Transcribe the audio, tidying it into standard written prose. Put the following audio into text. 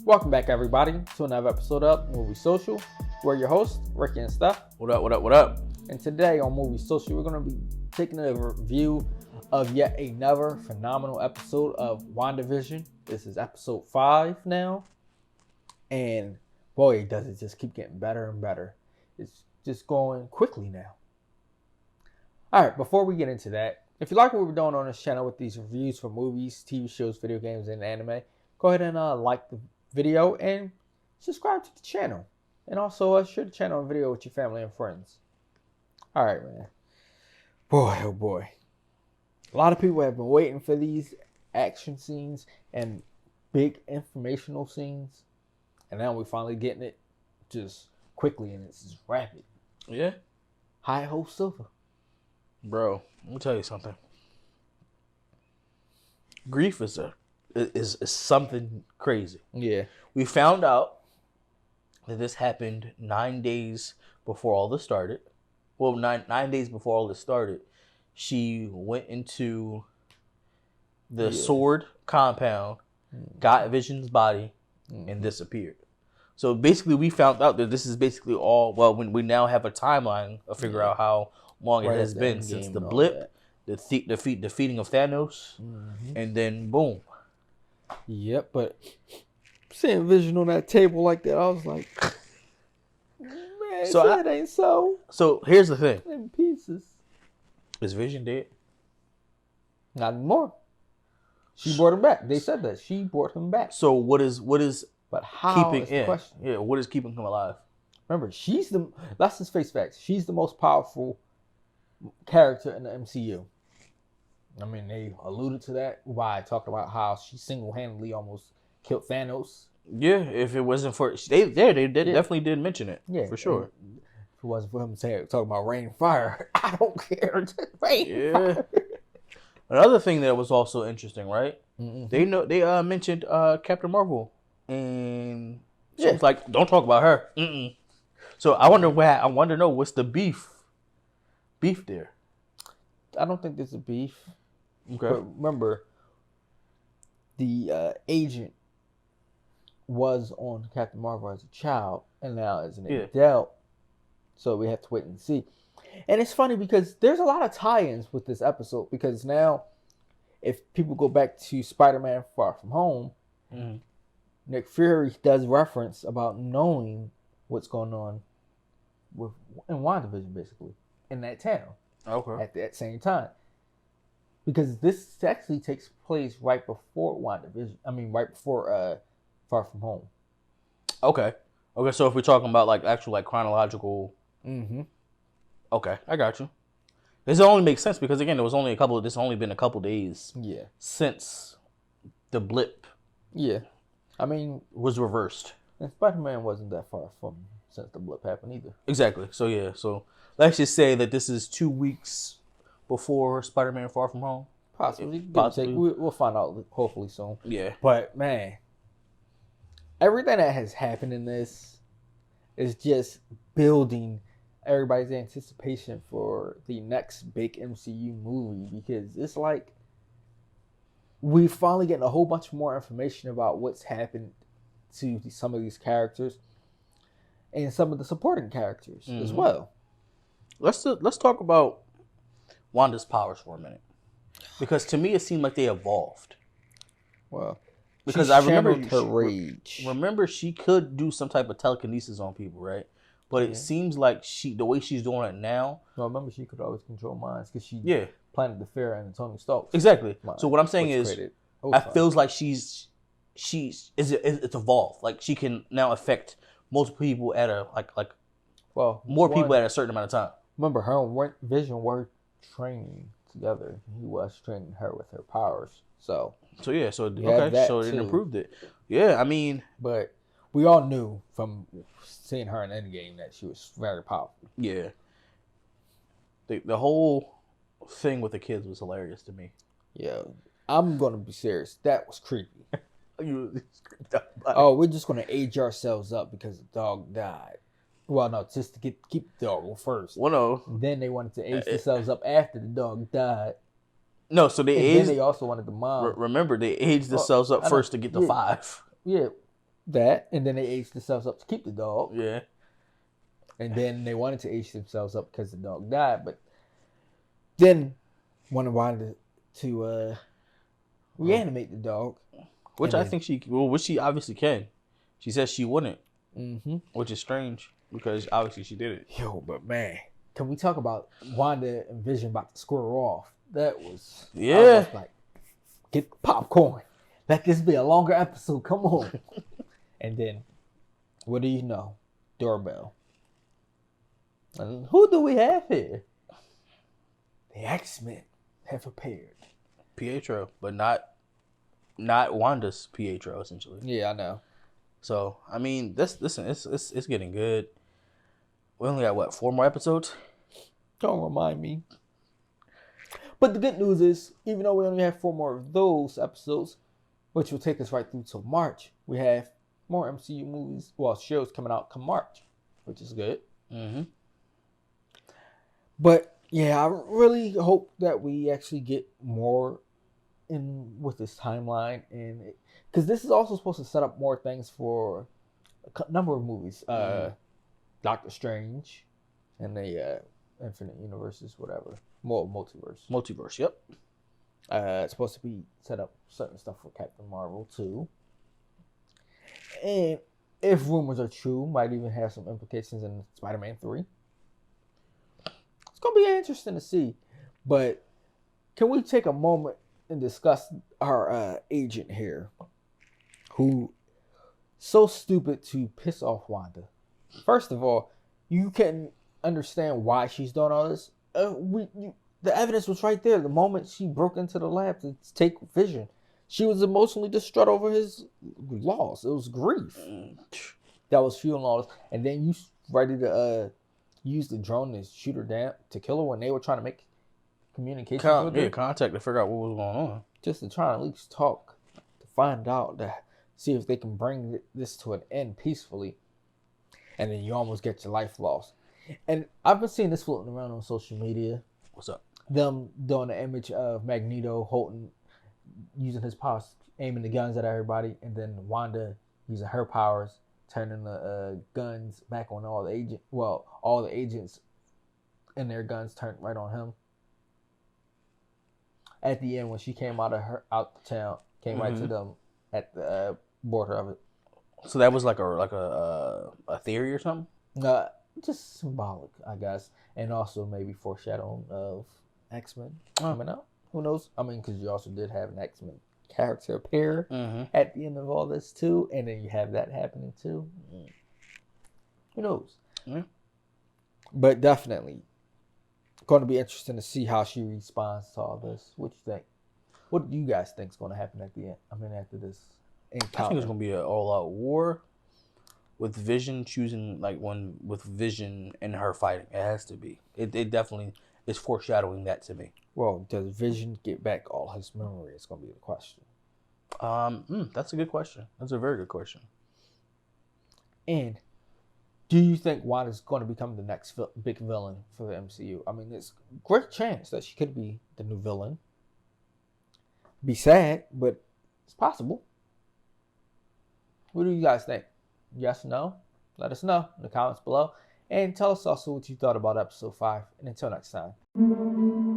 Welcome back, everybody, to another episode of Movie Social. We're your hosts, Ricky and Steph. What up, what up, what up? And today on Movie Social, we're going to be taking a review of yet another phenomenal episode of WandaVision. This is episode 5 now. And boy, does it just keep getting better and better. It's just going quickly now. All right, before we get into that, if you like what we're doing on this channel with these reviews for movies, TV shows, video games, and anime, go ahead and like the video and subscribe to the channel, and also share the channel and video with your family and friends. All right, man. Boy, oh boy, a lot of people have been waiting for these action scenes and big informational scenes, and now we're finally getting it just quickly, and it's just rapid. Yeah. Hi ho silver, Bro, let me tell you something. Grief is something crazy. Yeah. We found out that this happened 9 days before all this started. Well, nine days before all this started, she went into the sword compound, got Vision's body, and disappeared. So basically, we found out that this is basically all. Well, when we now have a timeline to figure out how long it has been since the blip, the defeating of Thanos, and then boom. Yep, but seeing Vision on that table like that, I was like, man, so that ain't so. So here's the thing. In pieces. Is Vision dead? Not anymore. She brought him back. They said that. She brought him back. So what is but how keeping is the question? Yeah, what is keeping him alive? Remember, let's just face facts. She's the most powerful character in the MCU. I mean, they alluded to that by talking about how she single-handedly almost killed Thanos. Yeah, if it wasn't for they definitely did mention it. Yeah, for sure. If it wasn't for him talking about rain and fire, I don't care. Rain and fire. Another thing that was also interesting, right? Mm-hmm. They mentioned Captain Marvel, and she was like, "Don't talk about her." So I wonder what's the beef there. I don't think there's a beef. Okay. But remember, the agent was on Captain Marvel as a child, and now as an adult. So we have to wait and see. And it's funny because there's a lot of tie-ins with this episode, because now, if people go back to Spider-Man Far From Home, Nick Fury does reference about knowing what's going on in WandaVision, basically, in that town. Okay. At that same time. Because this actually takes place right before WandaVision. I mean, right before Far From Home. Okay. So if we're talking about actual chronological. Okay, I got you. This only makes sense because again, this only been a couple days. Yeah. Since the blip. Yeah. I mean, was reversed. And Spider-Man wasn't that far from since the blip happened either. Exactly. So yeah. So let's just say that this is 2 weeks before Spider-Man Far From Home. Possibly. We'll find out hopefully soon. Yeah. But man, everything that has happened in this is just building everybody's anticipation for the next big MCU movie, because it's like we finally getting a whole bunch more information about what's happened to some of these characters and some of the supporting characters as well. Let's talk about Wanda's powers for a minute, because to me it seemed like they evolved. Well, because I remember her rage. Remember, she could do some type of telekinesis on people, right? But it seems like the way she's doing it now. No, remember she could always control minds because she planted the fear in Tony Stark. Exactly. So what I'm saying is, I feels like it's evolved. Like she can now affect multiple people at a more people at a certain amount of time. Remember, her and Vision were training together. He was training her with her powers. So it improved it. Yeah, I mean, but we all knew from seeing her in Endgame that she was very powerful. Yeah. The whole thing with the kids was hilarious to me. Yeah, I'm gonna be serious. That was creepy. We're just gonna age ourselves up because the dog died. Well, no, just to keep the dog first. Well, no. Then they wanted to age themselves up after the dog died. No, so they And aged. then they also wanted the mom. Remember, they aged themselves up first to get the 5. Yeah, that. And then they aged themselves up to keep the dog. Yeah. And then they wanted to age themselves up because the dog died. But then wanted to reanimate the dog. Which I think which she obviously can. She says she wouldn't. Mm-hmm. Which is strange because obviously she did it. Yo, but man, can we talk about Wanda and Vision about to square off? That was I was like, get popcorn. Let this be a longer episode. Come on. And then, what do you know? Doorbell. And who do we have here? The X-Men have appeared. Pietro, but not Wanda's Pietro, essentially. Yeah, I know. So I mean, it's getting good. We only got 4 more episodes. Don't remind me. But the good news is, even though we only have 4 more of those episodes, which will take us right through till March, we have more MCU movies, shows coming out come March, which is good. Mm-hmm. But yeah, I really hope that we actually get more in with this timeline, and because this is also supposed to set up more things for a number of movies. Doctor Strange and the Infinite Universes, whatever. Multiverse, yep. It's supposed to be set up certain stuff for Captain Marvel too. And if rumors are true, might even have some implications in Spider-Man 3. It's going to be interesting to see. But can we take a moment and discuss our agent here, who so stupid to piss off Wanda? First of all, you can understand why she's doing all this. The evidence was right there. The moment she broke into the lab to take Vision, she was emotionally distraught over his loss. It was grief that was fueling all this. And then you ready to use the drone to shoot her down, to kill her when they were trying to make communication with her. Contact to figure out what was going on. Just to try to at least talk, to find out, to see if they can bring this to an end peacefully. And then you almost get your life lost. And I've been seeing this floating around on social media. What's up? Them doing the image of Magneto using his powers, aiming the guns at everybody, and then Wanda using her powers, turning the guns back on all the agents. Well, all the agents and their guns turned right on him. At the end, when she came out the town, came right to them at the border of it. So that was like a theory or something? No, just symbolic, I guess, and also maybe foreshadowing of X-Men coming out. Who knows? I mean, because you also did have an X-Men character appear at the end of all this too, and then you have that happening too. Who knows? But definitely going to be interesting to see how she responds to all this. What you think? What do you guys think is going to happen at the end? I mean, after this encounter, I think it's going to be an all-out war with Vision choosing, with Vision and her fighting. It has to be. It definitely is foreshadowing that to me. Well, does Vision get back all his memory? It's going to be the question. That's a good question. That's a very good question. And do you think Wanda's going to become the next big villain for the MCU? I mean, there's a great chance that she could be the new villain. Be sad, but it's possible. What do you guys think? Yes or no? Let us know in the comments below. And tell us also what you thought about episode 5. And until next time.